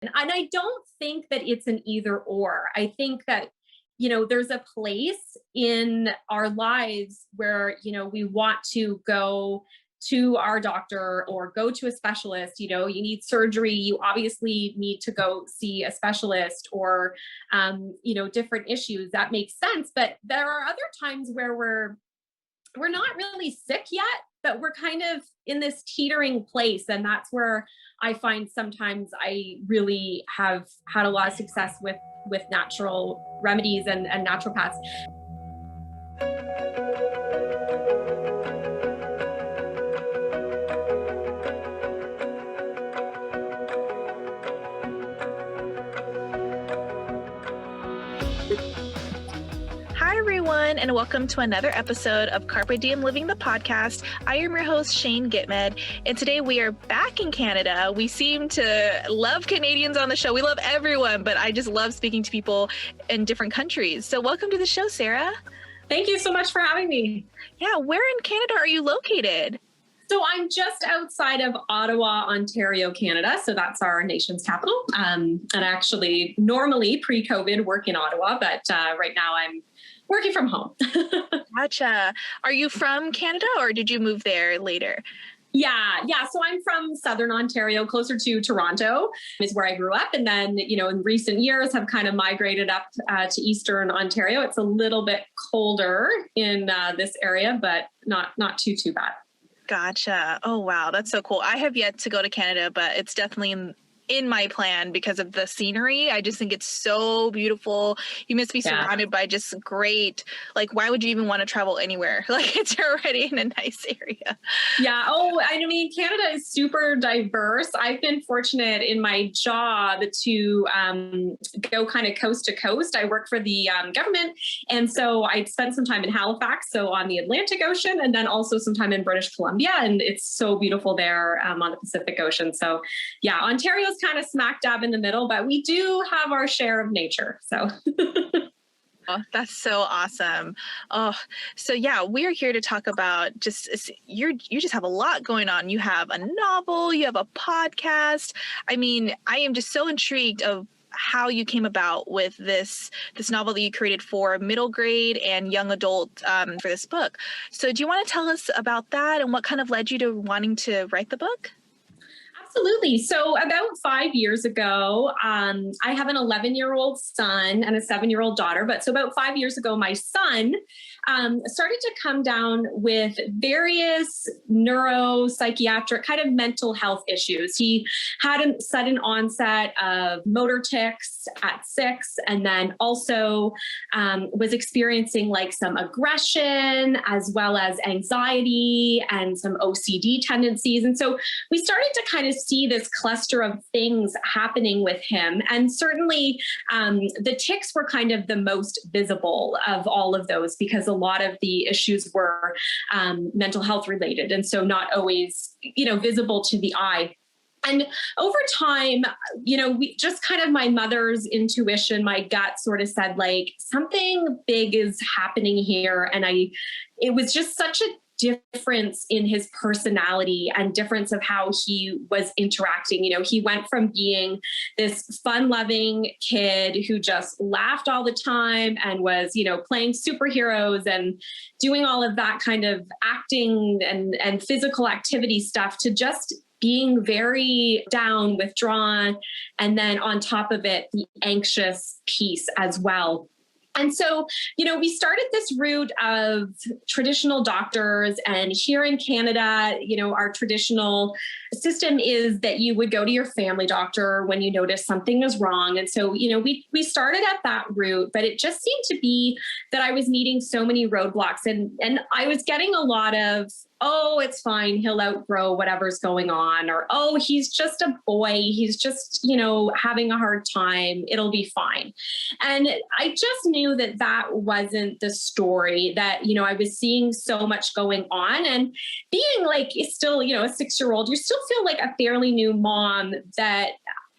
And I don't think that it's an either or. I think that, there's a place in our lives where, we want to go to our doctor or go to a specialist. You need surgery, you obviously need to go see a specialist, or different issues. That makes sense. But there are other times where we're not really sick yet, but we're kind of in this teetering place. And that's where I find sometimes I really have had a lot of success with natural remedies and naturopaths. Hi, everyone, and welcome to another episode of Carpe Diem Living the Podcast. I am your host, Shane Gitmed, and today we are back in Canada. We seem to love Canadians on the show. We love everyone, but I just love speaking to people in different countries. So welcome to the show, Sara. Thank you so much for having me. Yeah, where in Canada are you located? So I'm just outside of Ottawa, Ontario, Canada. So that's our nation's capital. And actually, normally pre-COVID, work in Ottawa, but right now I'm working from home. Gotcha. Are you from Canada, or did you move there later? Yeah. So I'm from Southern Ontario, closer to Toronto is where I grew up. And then, in recent years have kind of migrated up to Eastern Ontario. It's a little bit colder in this area, but not too bad. Gotcha. Oh, wow. That's so cool. I have yet to go to Canada, but it's definitely in my plan because of the scenery. I just think it's so beautiful. You must be surrounded by just great, why would you even want to travel anywhere? It's already in a nice area. Yeah. Oh, I mean, Canada is super diverse. I've been fortunate in my job to go kind of coast to coast. I work for the government. And so I spent some time in Halifax, so on the Atlantic Ocean, and then also some time in British Columbia. And it's so beautiful there on the Pacific Ocean. So yeah, Ontario's kind of smack dab in the middle, but we do have our share of nature. So oh, that's so awesome. Oh, so yeah, we're here to talk about you just have a lot going on. You have a novel, you have a podcast. I mean, I am just so intrigued of how you came about with this novel that you created for middle grade and young adult for this book. So do you want to tell us about that and what kind of led you to wanting to write the book? Absolutely. So about 5 years ago, I have an 11-year-old son and a 7-year-old daughter. But so about 5 years ago, my son started to come down with various neuropsychiatric kind of mental health issues. He had a sudden onset of motor tics at 6, and then also was experiencing some aggression as well as anxiety and some OCD tendencies. And so we started to kind of see this cluster of things happening with him. And certainly the tics were kind of the most visible of all of those, because a lot of the issues were mental health related. And so not always, visible to the eye. And over time, we just kind of my mother's intuition, my gut sort of said something big is happening here. And it was just such a difference in his personality and difference of how he was interacting. He went from being this fun-loving kid who just laughed all the time and was, playing superheroes and doing all of that kind of acting and physical activity stuff, to just being very down, withdrawn, and then on top of it, the anxious piece as well. And so, we started this route of traditional doctors, and here in Canada, our traditional system is that you would go to your family doctor when you notice something is wrong. And so, we started at that route, but it just seemed to be that I was meeting so many roadblocks, and I was getting a lot of, oh, it's fine, he'll outgrow whatever's going on, or, oh, he's just a boy, he's just, having a hard time, it'll be fine. And I just knew that wasn't the story, that, I was seeing so much going on, and being still, a 6-year-old, you still feel like a fairly new mom, that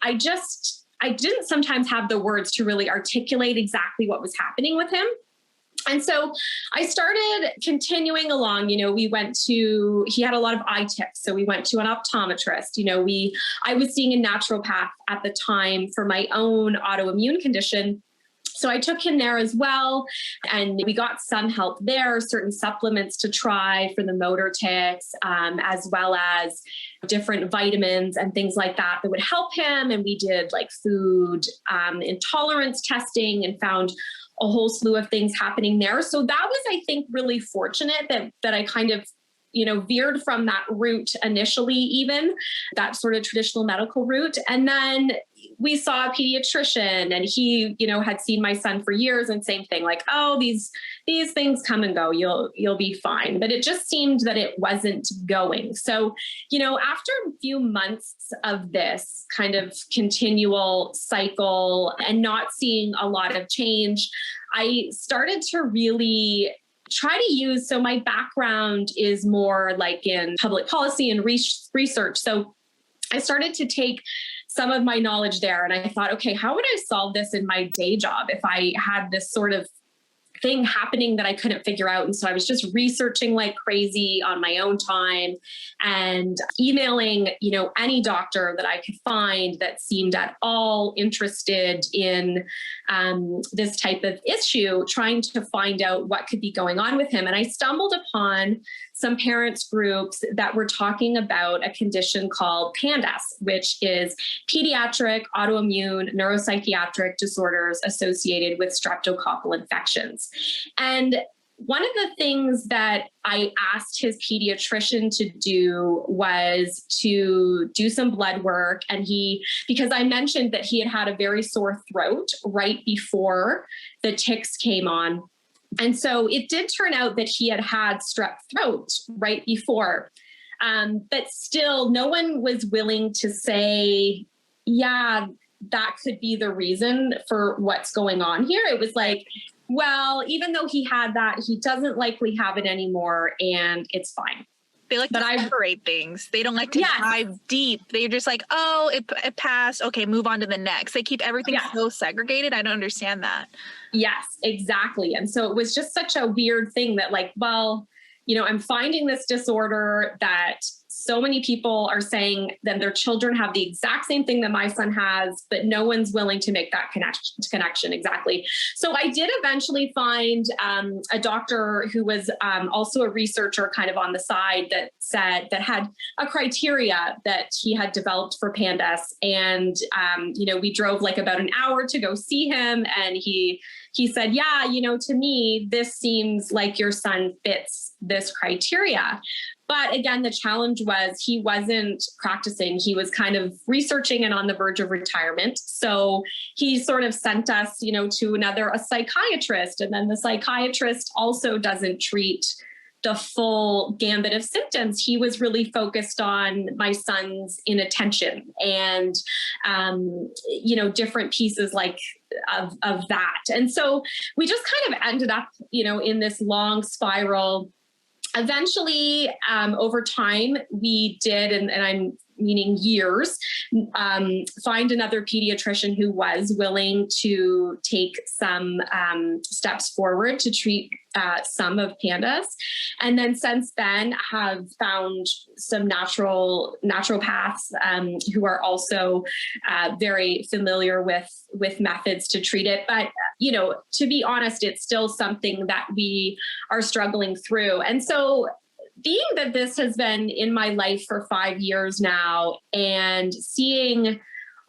I didn't sometimes have the words to really articulate exactly what was happening with him. And so I started continuing along. He had a lot of eye tics. So we went to an optometrist. I was seeing a naturopath at the time for my own autoimmune condition. So I took him there as well. And we got some help there, certain supplements to try for the motor tics, as well as different vitamins and things like that would help him. And we did like food intolerance testing and found a whole slew of things happening there. So that was, I think, really fortunate that I kind of, veered from that route initially, even that sort of traditional medical route. And then we saw a pediatrician, and he, had seen my son for years, and same thing, like, oh, these things come and go, you'll be fine. But it just seemed that it wasn't going. So, after a few months of this kind of continual cycle and not seeing a lot of change, I started to really try to use, so my background is more like in public policy and research. So I started to take some of my knowledge there, and I thought, okay, how would I solve this in my day job if I had this sort of thing happening that I couldn't figure out? And so I was just researching like crazy on my own time and emailing, any doctor that I could find that seemed at all interested in this type of issue, trying to find out what could be going on with him. And I stumbled upon some parents groups that were talking about a condition called PANDAS, which is Pediatric Autoimmune Neuropsychiatric Disorders Associated with Streptococcal Infections. And one of the things that I asked his pediatrician to do was to do some blood work. And because I mentioned that he had a very sore throat right before the tics came on. And so it did turn out that he had strep throat right before. But still, no one was willing to say, yeah, that could be the reason for what's going on here. It was like, well, even though he had that, he doesn't likely have it anymore, and it's fine. They like to separate things. They don't like to dive deep. They're just like, oh, it passed. Okay, move on to the next. They keep everything so segregated. I don't understand that. Yes, exactly. And so it was just such a weird thing that like, well, I'm finding this disorder that so many people are saying that their children have the exact same thing that my son has, but no one's willing to make that connection. Exactly. So I did eventually find a doctor who was also a researcher kind of on the side that had a criteria that he had developed for PANDAS. And, we drove like about an hour to go see him. And he said, yeah, to me, this seems like your son fits this criteria. But again, the challenge was he wasn't practicing. He was kind of researching and on the verge of retirement. So he sort of sent us, to a psychiatrist. And then the psychiatrist also doesn't treat the full gambit of symptoms. He was really focused on my son's inattention and, different pieces like of that. And so we just kind of ended up, in this long spiral. Eventually, over time, we did, and I'm meaning years, find another pediatrician who was willing to take some steps forward to treat some of PANDAS. And then since then have found some naturopaths who are also very familiar with methods to treat it. But, to be honest, it's still something that we are struggling through. And so being that this has been in my life for 5 years now, and seeing,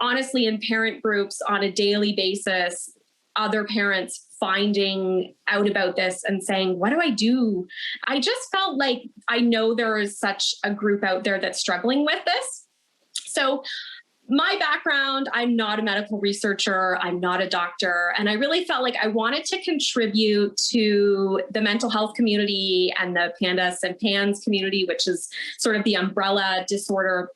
honestly, in parent groups on a daily basis, other parents finding out about this and saying, what do I do? I just felt like I know there is such a group out there that's struggling with this. So my background, I'm not a medical researcher, I'm not a doctor, and I really felt like I wanted to contribute to the mental health community and the PANDAS and PANS community, which is sort of the umbrella disorder.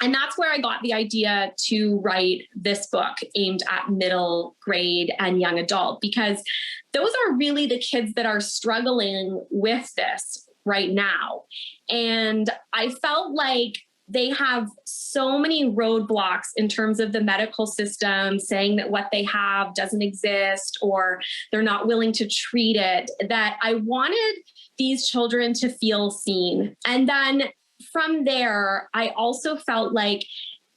And that's where I got the idea to write this book aimed at middle grade and young adult, because those are really the kids that are struggling with this right now. And I felt like they have so many roadblocks in terms of the medical system saying that what they have doesn't exist or they're not willing to treat it, that I wanted these children to feel seen. And then from there, I also felt like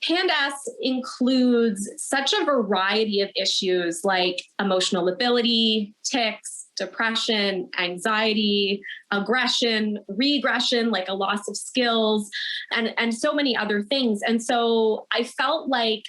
PANDAS includes such a variety of issues like emotional lability, tics, depression, anxiety, aggression, regression, like a loss of skills, and so many other things. And so I felt like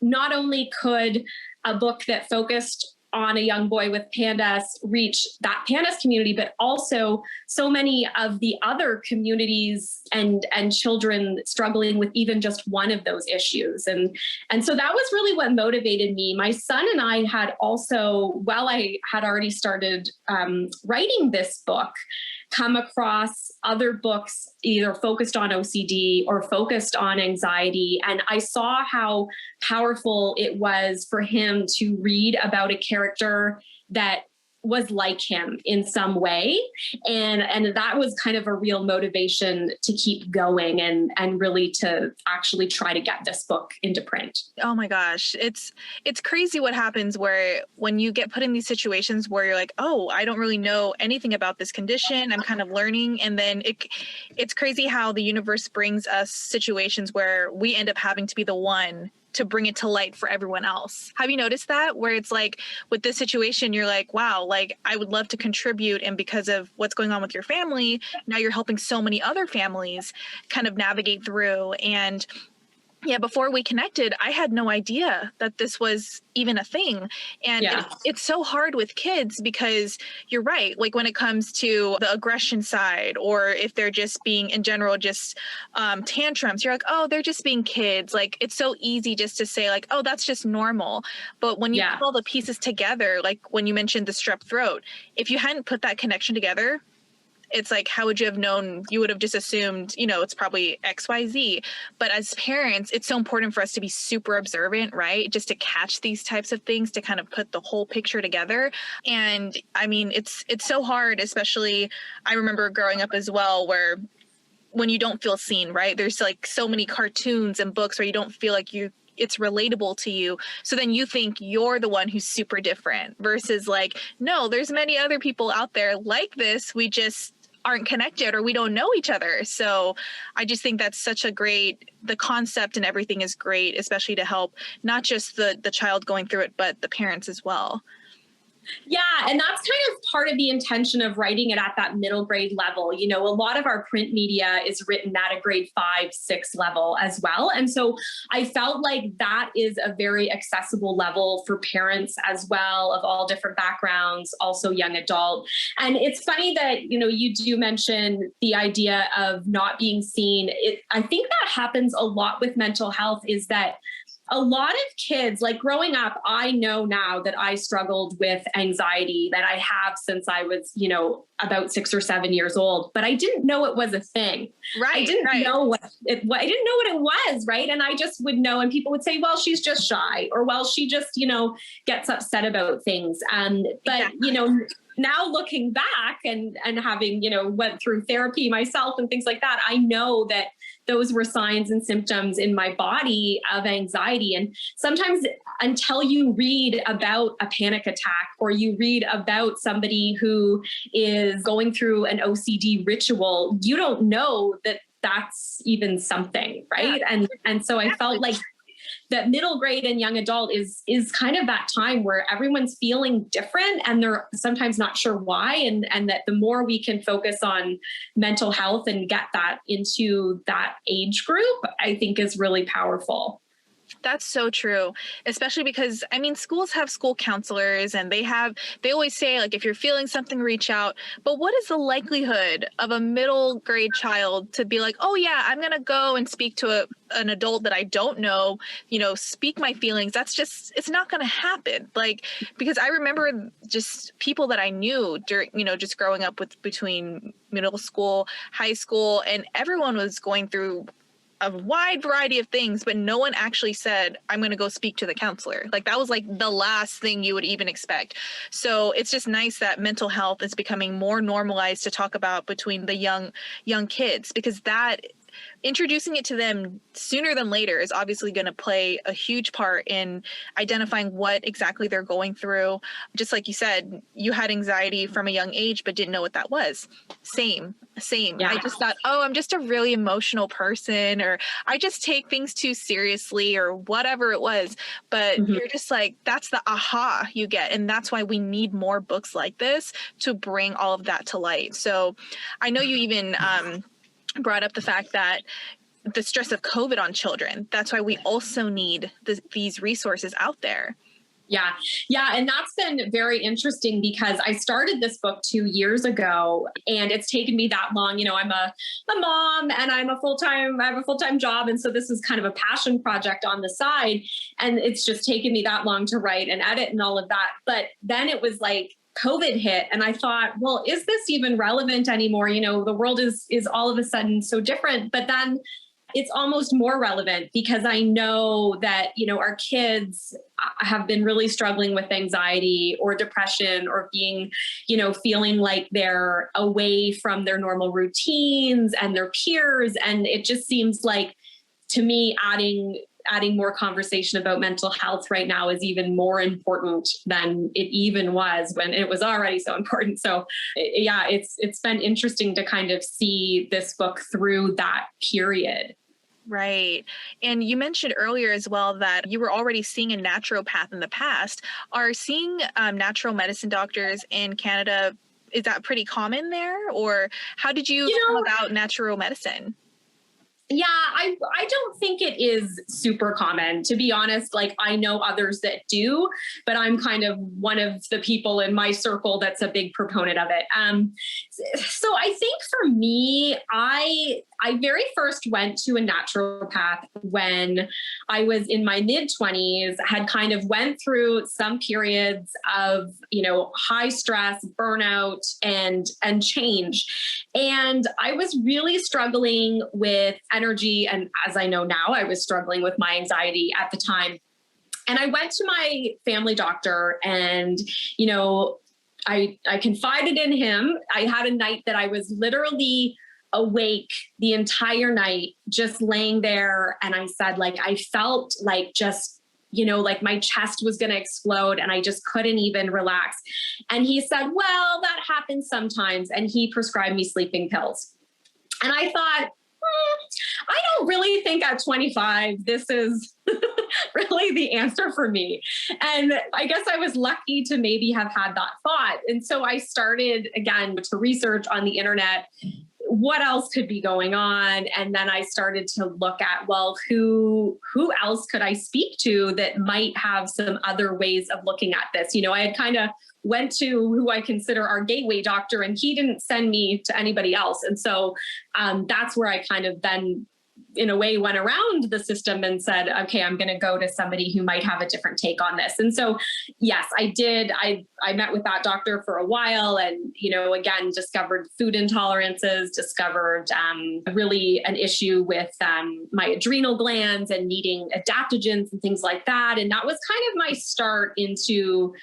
not only could a book that focused on a young boy with PANDAS reach that PANDAS community, but also so many of the other communities and children struggling with even just one of those issues. And so that was really what motivated me. My son and I had also, while I had already started writing this book, come across other books either focused on OCD or focused on anxiety. And I saw how powerful it was for him to read about a character that was like him in some way. And that was kind of a real motivation to keep going and really to actually try to get this book into print. Oh my gosh. It's crazy what happens where when you get put in these situations where you're like, oh, I don't really know anything about this condition. I'm kind of learning. And then it's crazy how the universe brings us situations where we end up having to be the one to bring it to light for everyone else. Have you noticed that? Where it's like with this situation, you're like, wow, like I would love to contribute. And because of what's going on with your family, now you're helping so many other families kind of navigate through. And yeah, before we connected, I had no idea that this was even a thing. And it's so hard with kids because you're right. Like when it comes to the aggression side, or if they're just being in general, just tantrums, you're like, oh, they're just being kids. Like it's so easy just to say like, oh, that's just normal. But when you put all the pieces together, like when you mentioned the strep throat, if you hadn't put that connection together, it's like, how would you have known? You would have just assumed, it's probably XYZ. But as parents, it's so important for us to be super observant, right? Just to catch these types of things, to kind of put the whole picture together. And I mean, it's so hard, especially I remember growing up as well, where when you don't feel seen, right? There's like so many cartoons and books where you don't feel like it's relatable to you. So then you think you're the one who's super different versus like, no, there's many other people out there like this. We just aren't connected or we don't know each other. So I just think that's such a the concept and everything is great, especially to help not just the child going through it, but the parents as well. Yeah, and that's kind of part of the intention of writing it at that middle grade level. A lot of our print media is written at a grade 5, 6 level as well. And so I felt like that is a very accessible level for parents as well, of all different backgrounds, also young adult. And it's funny that, you do mention the idea of not being seen. I think that happens a lot with mental health, is that a lot of kids, like growing up, I know now that I struggled with anxiety, that I have since I was, about 6 or 7 years old, but I didn't know it was a thing. Right. I didn't know I didn't know what it was. Right. And I just would know. And people would say, well, she's just shy, or, well, she just, gets upset about things. But, now looking back and having, went through therapy myself and things like that, I know that those were signs and symptoms in my body of anxiety. And sometimes until you read about a panic attack, or you read about somebody who is going through an OCD ritual, you don't know that that's even something, right? Yeah. And so I felt like that middle grade and young adult is kind of that time where everyone's feeling different and they're sometimes not sure why. And that the more we can focus on mental health and get that into that age group, I think is really powerful. That's so true, especially because, schools have school counselors and they always say, like, if you're feeling something, reach out. But what is the likelihood of a middle grade child to be like, oh, yeah, I'm going to go and speak to an adult that I don't know, speak my feelings? It's not going to happen. Like, because I remember just people that I knew during, just growing up between middle school, high school, and everyone was going through a wide variety of things, but no one actually said, I'm going to go speak to the counselor. Like that was like the last thing you would even expect. So it's just nice that mental health is becoming more normalized to talk about between the young kids, because that introducing it to them sooner than later is obviously going to play a huge part in identifying what exactly they're going through. Just like you said, you had anxiety from a young age, but didn't know what that was. Same. Yeah. I just thought, oh, I'm just a really emotional person, or I just take things too seriously, or whatever it was. But you're just like, that's the aha you get. And that's why we need more books like this to bring all of that to light. So I know you even brought up the fact that the stress of COVID on children, that's why we also need these resources out there. Yeah. Yeah. And that's been very interesting because I started this book 2 years ago and it's taken me that long. You know, I'm a mom and I have a full-time job. And so this is kind of a passion project on the side. And it's just taken me that long to write and edit and all of that. But then it was like COVID hit and I thought, well, is this even relevant anymore? You know, the world is all of a sudden so different, but then it's almost more relevant because I know that, you know, our kids have been really struggling with anxiety or depression or being, you know, feeling like they're away from their normal routines and their peers. And it just seems like, to me, adding more conversation about mental health right now is even more important than it even was when it was already so important. So yeah, it's been interesting to kind of see this book through that period. Right. And you mentioned earlier as well that you were already seeing a naturopath in the past. Are seeing natural medicine doctors in Canada, is that pretty common there? Or how did you come about natural medicine? Yeah, I don't think it is super common, to be honest. Like, I know others that do, but I'm kind of one of the people in my circle that's a big proponent of it. So I think for me, I very first went to a naturopath when I was in my mid-20s, had kind of went through some periods of, you know, high stress, burnout, and change. And I was really struggling with energy. And as I know now, I was struggling with my anxiety at the time. And I went to my family doctor and, you know, I confided in him. I had a night that I was literally awake the entire night, just laying there. And I said, like, I felt like just, you know, like my chest was going to explode and I just couldn't even relax. And he said, well, that happens sometimes. And he prescribed me sleeping pills. And I thought, I don't really think at 25, this is really the answer for me. And I guess I was lucky to maybe have had that thought. And so I started again to research on the internet what else could be going on. And then I started to look at, well, who else could I speak to that might have some other ways of looking at this? You know, I had kind of went to who I consider our gateway doctor and he didn't send me to anybody else. And so that's where I kind of then in a way went around the system and said, okay, I'm going to go to somebody who might have a different take on this. And so, yes, I did. I met with that doctor for a while and, you know, again, discovered food intolerances, discovered really an issue with my adrenal glands and needing adaptogens and things like that. And that was kind of my start into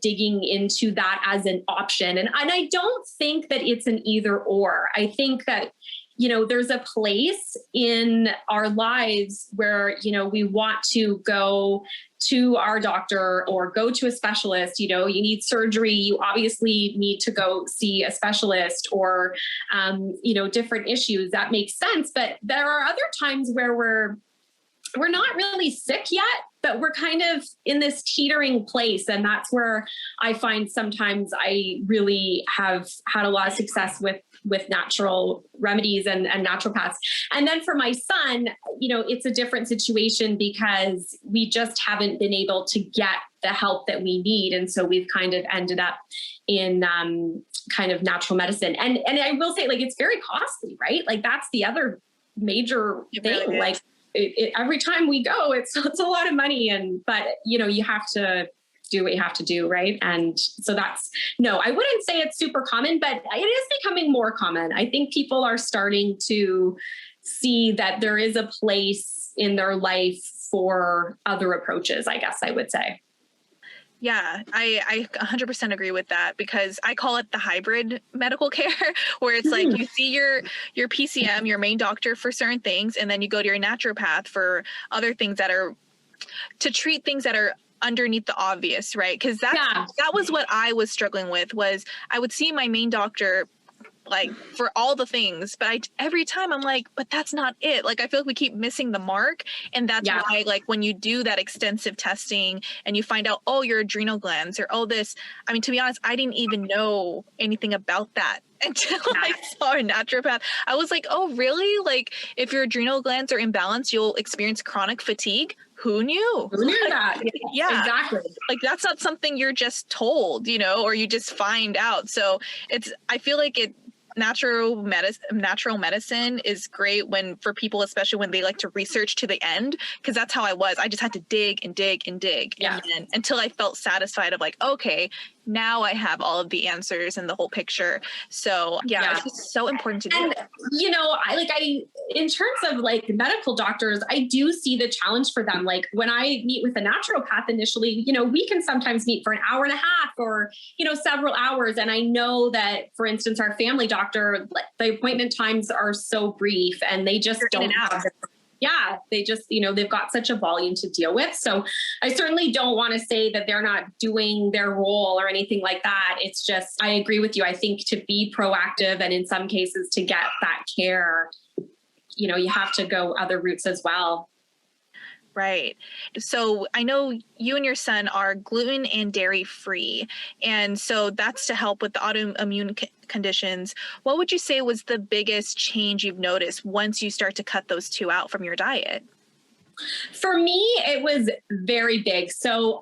digging into that as an option. And I don't think that it's an either or. I think that, you know, there's a place in our lives where, you know, we want to go to our doctor or go to a specialist. You know, you need surgery, you obviously need to go see a specialist or, you know, different issues. That makes sense. But there are other times where we're not really sick yet, but we're kind of in this teetering place. And that's where I find sometimes I really have had a lot of success with natural remedies and naturopaths. And then for my son, you know, it's a different situation because we just haven't been able to get the help that we need. And so we've kind of ended up in kind of natural medicine. And I will say, like, it's very costly, right? Like, that's the other major thing. Really, like, every time we go, it's a lot of money. But you know, you have to do what you have to do. Right. And so no, I wouldn't say it's super common, but it is becoming more common. I think people are starting to see that there is a place in their life for other approaches, I guess I would say. Yeah, I 100% agree with that, because I call it the hybrid medical care, where it's like you see your PCM, your main doctor for certain things, and then you go to your naturopath for other things that are to treat things that are underneath the obvious, right? Because that was what I was struggling with. Was I would see my main doctor like for all the things, but every time I'm like, but that's not it. Like, I feel like we keep missing the mark. And that's why, like, when you do that extensive testing and you find out, oh, your adrenal glands or, oh, this, I mean, to be honest, I didn't even know anything about that until I saw a naturopath. I was like, oh, really? Like, if your adrenal glands are imbalanced, you'll experience chronic fatigue. Who knew? Who knew that? Yeah, exactly. Like, that's not something you're just told, you know, or you just find out. So I feel like natural medicine is great for people, especially when they like to research to the end, because that's how I was. I just had to dig and dig and dig, and then, until I felt satisfied of like, okay, now I have all of the answers and the whole picture. So it's just so important to do. And you know, I in terms of like medical doctors, I do see the challenge for them. Like, when I meet with a naturopath initially, you know, we can sometimes meet for an hour and a half or, you know, several hours. And I know that, for instance, our family doctor, the appointment times are so brief, and they just don't have they just, you know, they've got such a volume to deal with. So I certainly don't want to say that they're not doing their role or anything like that. It's just, I agree with you. I think to be proactive, and in some cases to get that care, you know, you have to go other routes as well. Right. So I know you and your son are gluten and dairy free, and so that's to help with the autoimmune conditions. What would you say was the biggest change you've noticed once you start to cut those two out from your diet? For me, it was very big. So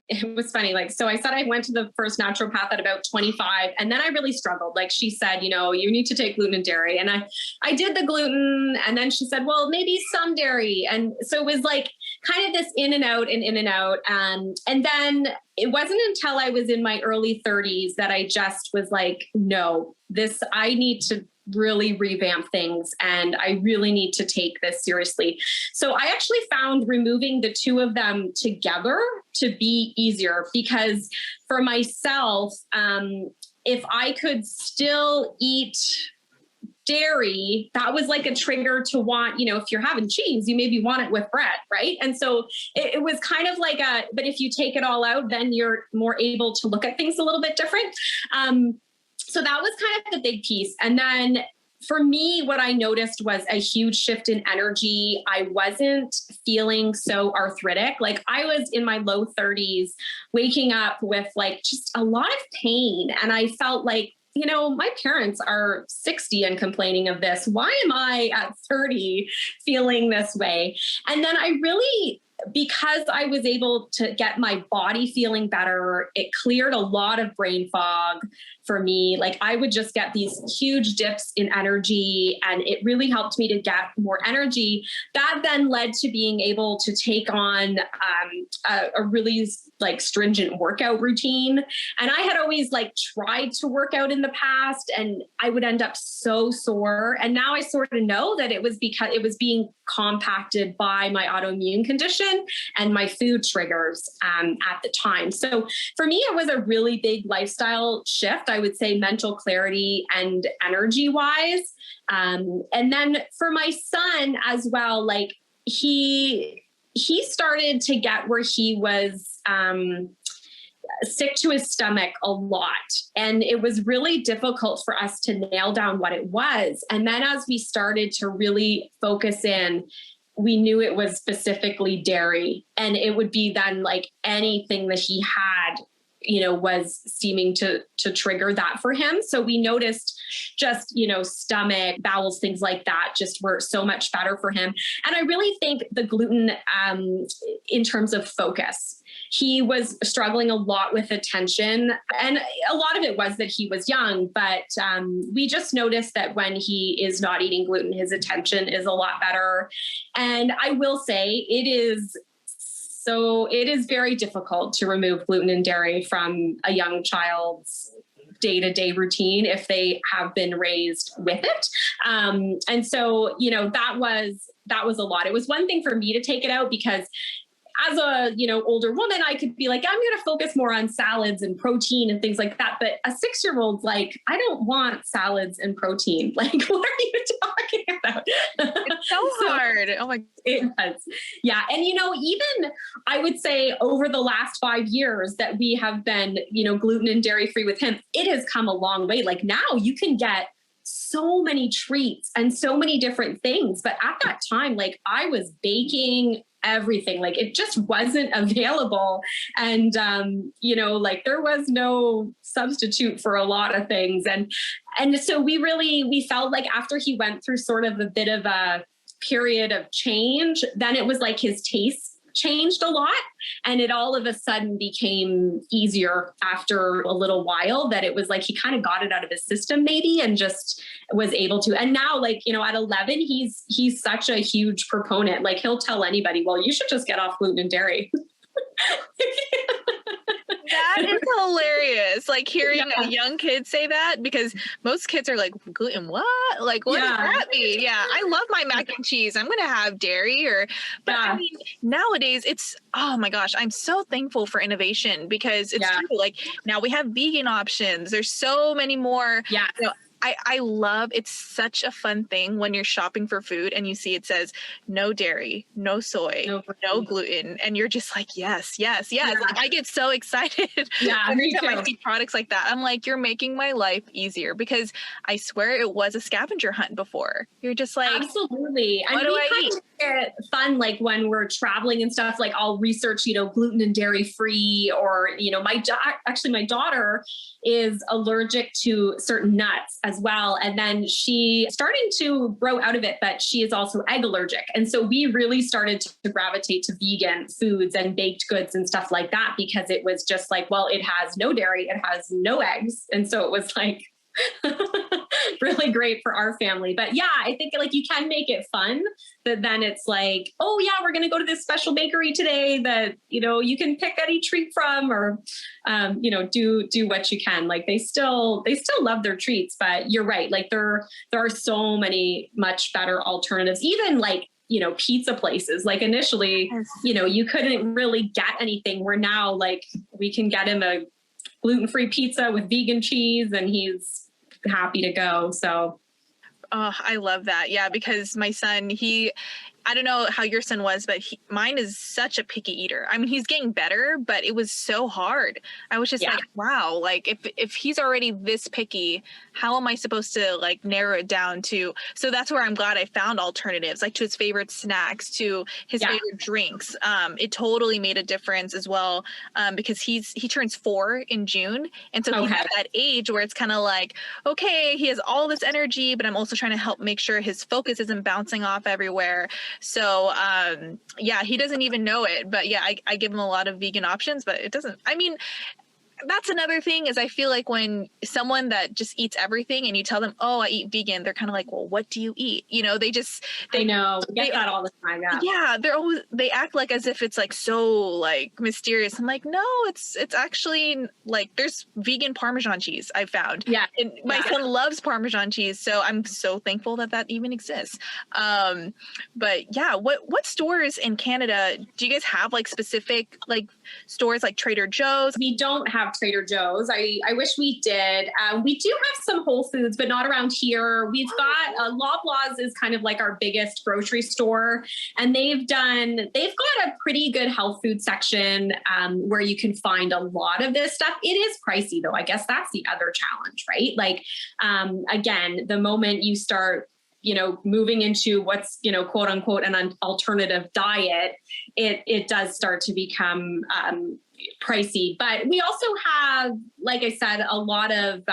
it was funny. Like, so I said I went to the first naturopath at about 25, and then I really struggled. Like, she said, you know, you need to take gluten and dairy. And I did the gluten, and then she said, well, maybe some dairy. And so it was like kind of this in and out and in and out. And then it wasn't until I was in my early 30s that I just was like, no, I need to really revamp things, and I really need to take this seriously. So I actually found removing the two of them together to be easier, because for myself, if I could still eat dairy, that was like a trigger to want, you know, if you're having cheese, you maybe want it with bread, right? And so it was kind of like but if you take it all out, then you're more able to look at things a little bit different. So that was kind of the big piece. And then for me, what I noticed was a huge shift in energy. I wasn't feeling so arthritic. Like, I was in my low 30s, waking up with like just a lot of pain. And I felt like, you know, my parents are 60 and complaining of this. Why am I at 30 feeling this way? And then I really, because I was able to get my body feeling better, it cleared a lot of brain fog for me. Like, I would just get these huge dips in energy, and it really helped me to get more energy. That then led to being able to take on a really like stringent workout routine. And I had always like tried to work out in the past, and I would end up so sore. And now I sort of know that it was because it was being compacted by my autoimmune condition and my food triggers at the time. So for me, it was a really big lifestyle shift, I would say, mental clarity and energy wise. And then for my son as well, like he started to get where he was sick to his stomach a lot. And it was really difficult for us to nail down what it was. And then as we started to really focus in, we knew it was specifically dairy. And it would be then like anything that he had, you know, was seeming to trigger that for him. So we noticed just, you know, stomach, bowels, things like that just were so much better for him. And I really think the gluten, in terms of focus, he was struggling a lot with attention. And a lot of it was that he was young, but we just noticed that when he is not eating gluten, his attention is a lot better. And I will say it is very difficult to remove gluten and dairy from a young child's day-to-day routine if they have been raised with it. And so, you know, that was a lot. It was one thing for me to take it out because as a, older woman, I could be like, I'm going to focus more on salads and protein and things like that. But a 6-year-old's like, I don't want salads and protein. Like, what are you talking about? It's so hard. Oh my. It was. Yeah. And, even I would say over the last 5 years that we have been, gluten and dairy free with him, it has come a long way. Like now you can get so many treats and so many different things. But at that time, like I was baking everything, like it just wasn't available. And, like there was no substitute for a lot of things. And so we felt like after he went through sort of a bit of a period of change, then it was like his taste changed a lot. And it all of a sudden became easier after a little while, that it was like he kind of got it out of his system maybe and just was able to. And now, like, at 11, he's such a huge proponent. Like he'll tell anybody, well, you should just get off gluten and dairy. That is hilarious. Like hearing a young kid say that, because most kids are like, gluten, what? Like, what does that mean? Yeah. I love my mac and cheese. I'm going to have dairy but I mean, nowadays it's, oh my gosh, I'm so thankful for innovation, because it's true. Like now we have vegan options. There's so many more. Yeah. I love, it's such a fun thing when you're shopping for food and you see it says no dairy, no soy, no gluten. And you're just like, yes. Yeah. Like I get so excited every time I see products like that. I'm like, you're making my life easier, because I swear it was a scavenger hunt before. You're just like, absolutely. What do I eat? It fun, like when we're traveling and stuff, like I'll research, gluten and dairy free, or, my daughter is allergic to certain nuts as well. And then she starting to grow out of it, but she is also egg allergic. And so we really started to gravitate to vegan foods and baked goods and stuff like that, because it was just like, well, it has no dairy, it has no eggs. And so it was like, really great for our family. But yeah, I think like you can make it fun, that then it's like, oh yeah, we're going to go to this special bakery today that, you can pick any treat from, or, do what you can. Like they still love their treats, but you're right. Like there are so many much better alternatives, even like, pizza places. Like initially, you couldn't really get anything, where now like we can get him a gluten-free pizza with vegan cheese and he's happy to go. So. Oh, I love that. Yeah. Because my son, I don't know how your son was, but mine is such a picky eater. I mean, he's getting better, but it was so hard. I was just like, wow, like if he's already this picky, how am I supposed to like narrow it down to? So that's where I'm glad I found alternatives, like to his favorite snacks, to his favorite drinks. It totally made a difference as well, because he turns 4 in June. And so he's at that age where it's kind of like, okay, he has all this energy, but I'm also trying to help make sure his focus isn't bouncing off everywhere. So, he doesn't even know it, but I give him a lot of vegan options, but it doesn't, I mean, that's another thing, is I feel like when someone that just eats everything and you tell them, oh, I eat vegan, they're kind of like, well, what do you eat? I know, we get that all the time. Yeah. They act like as if it's like so like mysterious. I'm like, no, it's actually like there's vegan Parmesan cheese I found. Yeah. And my son loves Parmesan cheese. So I'm so thankful that even exists. But yeah, what stores in Canada do you guys have, like specific like stores like Trader Joe's? We don't have Trader Joe's. I wish we did. We do have some Whole Foods, but not around here. We've got Loblaws is kind of like our biggest grocery store, and they've got a pretty good health food section where you can find a lot of this stuff. It is pricey though. I guess that's the other challenge, right? Like, again, the moment you start moving into what's, quote unquote, an alternative diet, it does start to become pricey. But we also have, like I said, a lot of,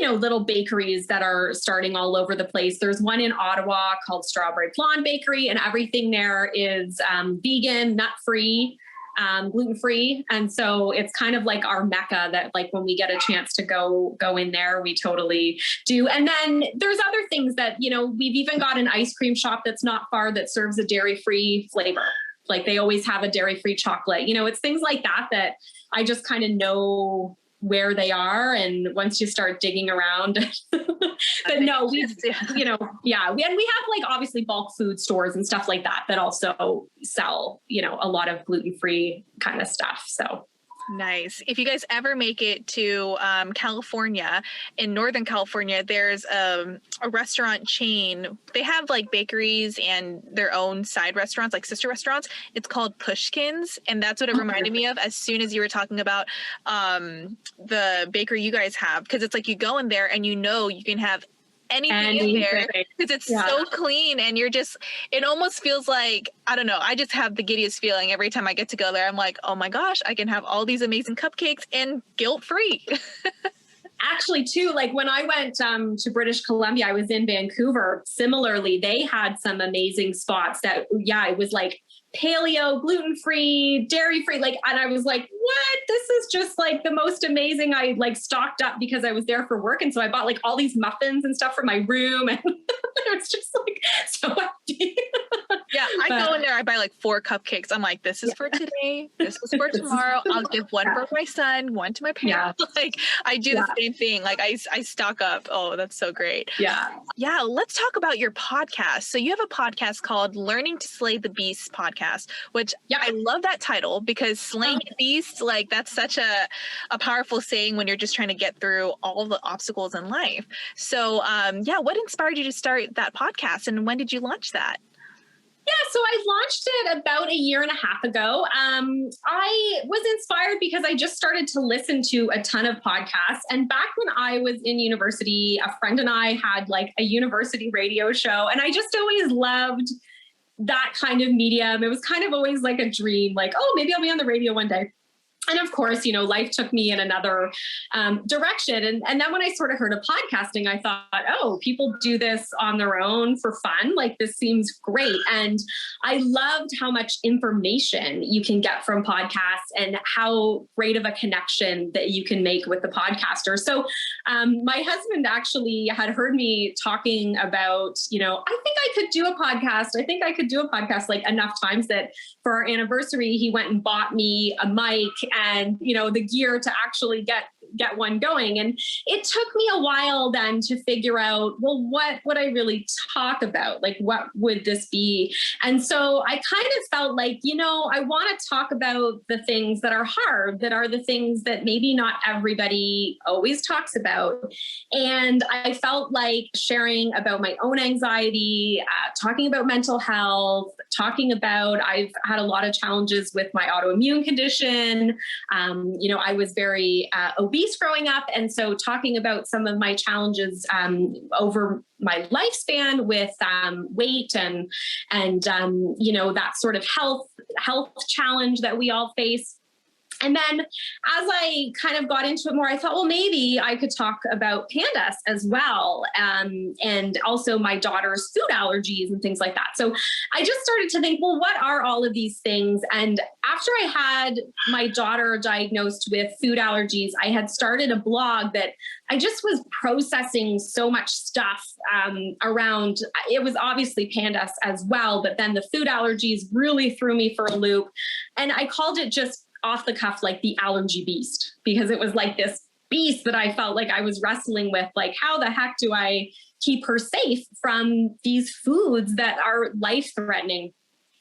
little bakeries that are starting all over the place. There's one in Ottawa called Strawberry Blonde Bakery, and everything there is vegan, nut-free, gluten-free. And so it's kind of like our mecca that like when we get a chance to go in there, we totally do. And then there's other things that, we've even got an ice cream shop that's not far that serves a dairy-free flavor. Like they always have a dairy-free chocolate, it's things like that I just kind of know where they are. And once you start digging around, but no, we, you know, yeah. We have like obviously bulk food stores and stuff like that also sell, you know, a lot of gluten-free kind of stuff. So. Nice. If you guys ever make it to California, in Northern California, there's a restaurant chain. They have like bakeries and their own side restaurants, like sister restaurants. It's called Pushkin's. And that's what it reminded me of as soon as you were talking about the bakery you guys have. Because it's like you go in there and you know you can have anything in there because it's so clean, and you're just, it almost feels like, I don't know, I just have the giddiest feeling every time I get to go there. I'm like, oh my gosh, I can have all these amazing cupcakes and guilt-free. Actually, too, like when I went to British Columbia, I was in Vancouver. Similarly, they had some amazing spots that, it was like paleo, gluten-free, dairy-free. Like, and I was like, what? This is just like the most amazing. I like stocked up because I was there for work. And so I bought like all these muffins and stuff for my room. And it was just like so happy. Yeah, I go in there, I buy like 4 cupcakes. I'm like, this is for today. This is for tomorrow. I'll give one for my son, one to my parents. Yeah. Like I do the same thing. Like I stock up. Oh, that's so great. Yeah. Yeah. Let's talk about your podcast. So you have a podcast called Learning to Slay the Beast podcast, which I love that title because slaying the beast, like that's such a powerful saying when you're just trying to get through all the obstacles in life. So what inspired you to start that podcast, and when did you launch that? Yeah, so I launched it about a year and a half ago. I was inspired because I just started to listen to a ton of podcasts. And back when I was in university, a friend and I had like a university radio show, and I just always loved that kind of medium. It was kind of always like a dream, like, oh, maybe I'll be on the radio one day. And of course, you know, life took me in another direction. And then when I sort of heard of podcasting, I thought, oh, people do this on their own for fun. Like this seems great. And I loved how much information you can get from podcasts and how great of a connection that you can make with the podcaster. So my husband actually had heard me talking about, you know, I think I could do a podcast like enough times that for our anniversary, he went and bought me a mic and, you know, the gear to actually get one going. And it took me a while then to figure out, well, what would I really talk about? Like, what would this be? And so I kind of felt like, you know, I want to talk about the things that are hard, that are the things that maybe not everybody always talks about. And I felt like sharing about my own anxiety, talking about mental health, talking about, I've had a lot of challenges with my autoimmune condition. You know, I was very obese growing up. And so talking about some of my challenges over my lifespan with weight and you know, that sort of health challenge that we all face. And then as I kind of got into it more, I thought, well, maybe I could talk about PANDAS as well. And also my daughter's food allergies and things like that. So I just started to think, well, what are all of these things? And after I had my daughter diagnosed with food allergies, I had started a blog that I just was processing so much stuff around. It was obviously PANDAS as well, but then the food allergies really threw me for a loop. And I called it just off the cuff, like the allergy beast, because it was like this beast that I felt like I was wrestling with, like, how the heck do I keep her safe from these foods that are life-threatening?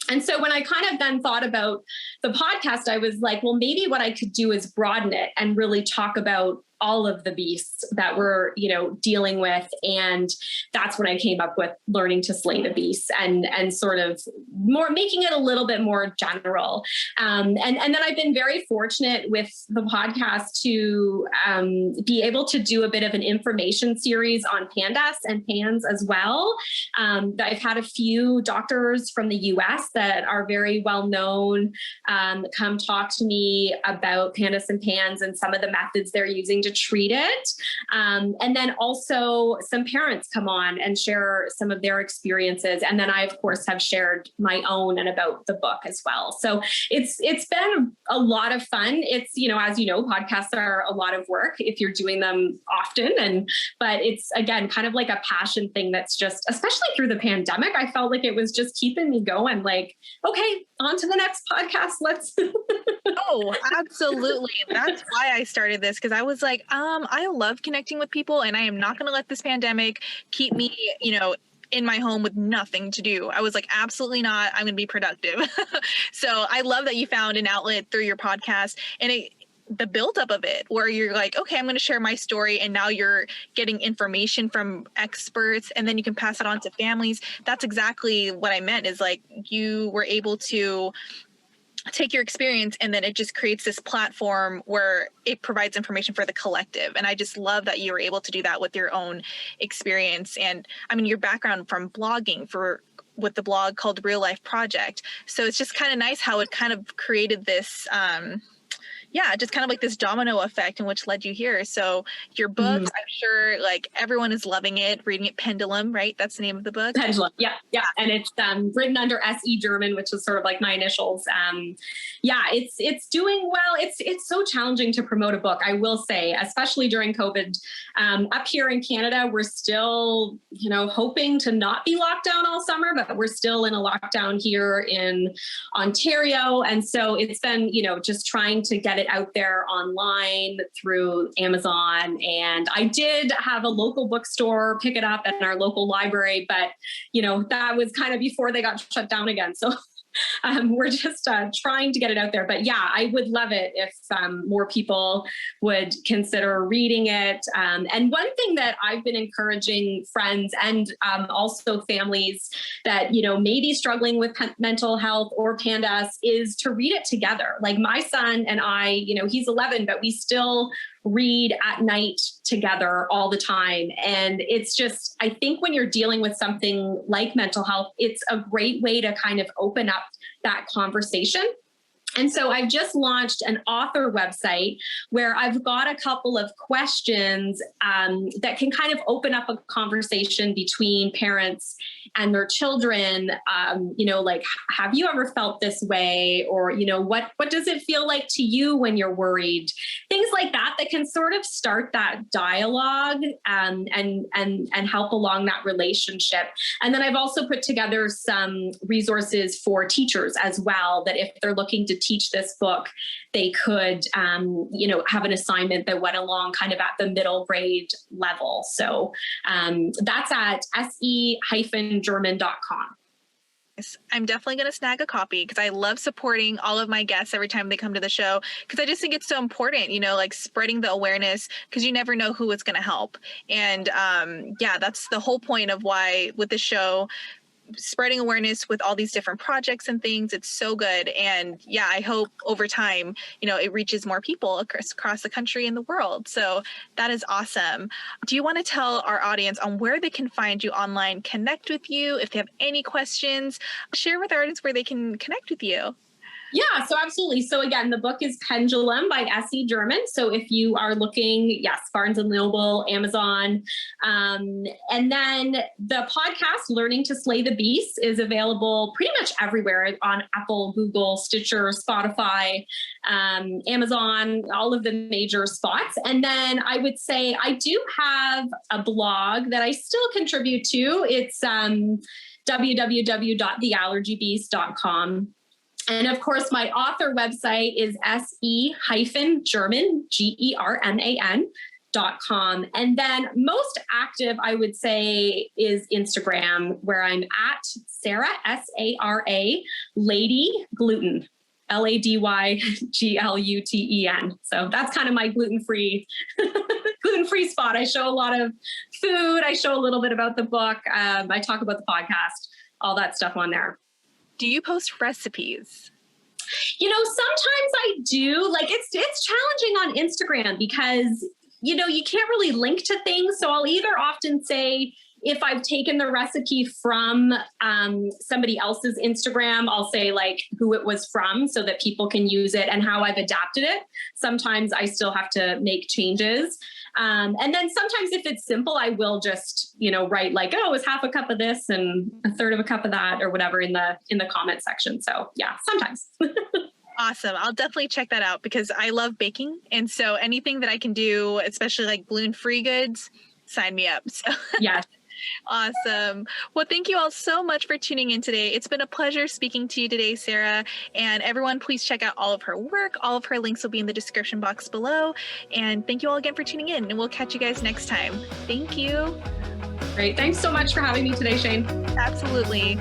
And so when I kind of then thought about the podcast, I was like, well, maybe what I could do is broaden it and really talk about all of the beasts that we're, you know, dealing with. And that's when I came up with Learning to Slay the Beast and sort of more making it a little bit more general. And then I've been very fortunate with the podcast to be able to do a bit of an information series on PANDAS and PANS as well. I've had a few doctors from the US that are very well known come talk to me about PANDAS and PANS and some of the methods they're using to treat it. And then also some parents come on and share some of their experiences. And then I, of course, have shared my own and about the book as well. So it's been a lot of fun. It's, you know, as you know, podcasts are a lot of work if you're doing them often. But it's, again, kind of like a passion thing that's just, especially through the pandemic, I felt like it was just keeping me going. Like, okay, on to the next podcast. Let's. Oh, Oh, absolutely. That's why I started this, because I was like, I love connecting with people, and I am not going to let this pandemic keep me, in my home with nothing to do. I was like, absolutely not. I'm going to be productive. So I love that you found an outlet through your podcast, and the buildup of it, where you're like, okay, I'm going to share my story, and now you're getting information from experts, and then you can pass it on to families. That's exactly what I meant, is like you were able to take your experience, and then it just creates this platform where it provides information for the collective. And I just love that you were able to do that with your own experience. And I mean, your background from blogging with the blog called Real Life Project. So it's just kind of nice how it kind of created this, just kind of like this domino effect, in which led you here. So your book, I'm sure like everyone is loving it, reading it. Pendulum, right? That's the name of the book. Pendulum. Yeah. And it's written under SE German, which is sort of like my initials. It's doing well. It's so challenging to promote a book, I will say, especially during COVID. Up here in Canada, we're still, hoping to not be locked down all summer, but we're still in a lockdown here in Ontario. And so it's been, just trying to get it out there online through Amazon. And I did have a local bookstore pick it up at our local library, but that was kind of before they got shut down again. So we're just trying to get it out there. But yeah, I would love it if more people would consider reading it. And one thing that I've been encouraging friends and also families that, may be struggling with mental health or PANDAS is to read it together. Like my son and I, he's 11, but we still read at night together all the time. And it's just, I think when you're dealing with something like mental health, it's a great way to kind of open up that conversation. And so I've just launched an author website where I've got a couple of questions that can kind of open up a conversation between parents and their children. Like, have you ever felt this way? Or, what does it feel like to you when you're worried? Things like that can sort of start that dialogue and help along that relationship. And then I've also put together some resources for teachers as well, that if they're looking to teach this book, they could, have an assignment that went along kind of at the middle grade level. So that's at se-german.com. I'm definitely going to snag a copy, because I love supporting all of my guests every time they come to the show, because I just think it's so important, like spreading the awareness, because you never know who it's going to help. And that's the whole point of why with the show, spreading awareness with all these different projects and things. It's so good. And I hope over time, it reaches more people across the country and the world. So that is awesome. Do you want to tell our audience on where they can find you online, connect with you? If they have any questions, share with our audience where they can connect with you. Yeah, so absolutely. So again, the book is Pendulum by S.E. German. So if you are looking, yes, Barnes & Noble, Amazon. And then the podcast, Learning to Slay the Beast, is available pretty much everywhere on Apple, Google, Stitcher, Spotify, Amazon, all of the major spots. And then I would say I do have a blog that I still contribute to. It's www.theallergybeast.com. And of course, my author website is se-german, GERMAN.com. And then most active, I would say, is Instagram, where I'm at Sara, S-A-R-A, Lady Gluten, LADYGLUTEN. So that's kind of my gluten-free spot. I show a lot of food. I show a little bit about the book. I talk about the podcast, all that stuff on there. Do you post recipes? Sometimes I do. Like it's challenging on Instagram because, you can't really link to things. So I'll either often say, if I've taken the recipe from somebody else's Instagram, I'll say like who it was from so that people can use it and how I've adapted it. Sometimes I still have to make changes. And then sometimes if it's simple, I will just, write like, oh, it was half a cup of this and a third of a cup of that or whatever in the comment section. So yeah, sometimes. Awesome. I'll definitely check that out, because I love baking. And so anything that I can do, especially like gluten-free goods, sign me up. So yeah. Awesome. Well, thank you all so much for tuning in today. It's been a pleasure speaking to you today, Sara. And everyone, please check out all of her work. All of her links will be in the description box below. And thank you all again for tuning in. And we'll catch you guys next time. Thank you. Great. Thanks so much for having me today, Shane. Absolutely.